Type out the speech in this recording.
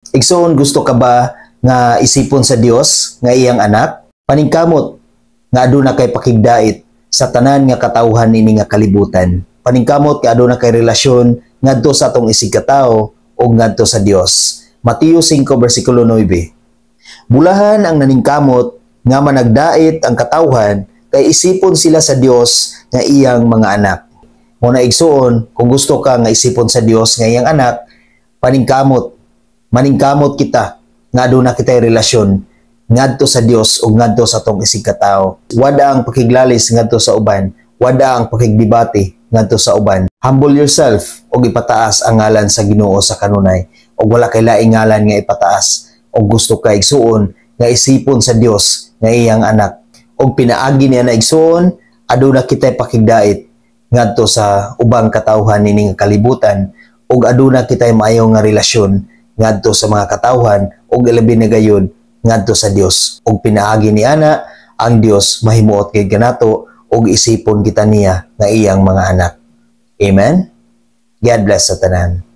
Igsoon, gusto ka ba nga isipon sa Dios nga iyang anak? Paningkamot nga aduna kay pakigdait sa tanan nga katawhan nini nga kalibutan. Paningkamot nga aduna kay relasyon ngadto sa atong isigkatawo o ngadto sa Dios. Mateo 5 versikulo 9. Bulahan ang naningkamot nga managdait ang katawhan kay isipon sila sa Dios nga iyang mga anak. Muna igsoon, kung gusto ka nga isipon sa Dios nga iyang anak, maningkamot kita nga aduna kitay relasyon ngadto sa Dios ug ngadto sa atong isigkatawo. Wada ang pakiglalis ngadto sa uban, wada ang pakigdebate ngadto sa uban. Humble yourself ug ipataas ang ngalan sa Ginoo sa kanunay ug wala kay laing ngalan nga ipataas. Ug gusto ka igsuon nga isipon sa Dios nga iyang anak ug pinaagi niya na igsuon aduna kitay pakigdait ngadto sa ubang katawhan nining kalibutan ug aduna kitay maayo nga relasyon ngadto sa mga katawhan ug ilabi na gayud ngadto sa Dios ug pinaagi ni ana ang Dios mahimuot kay kanato ug isipon kita niya nga iyang mga anak. Amen. God bless sa tanan.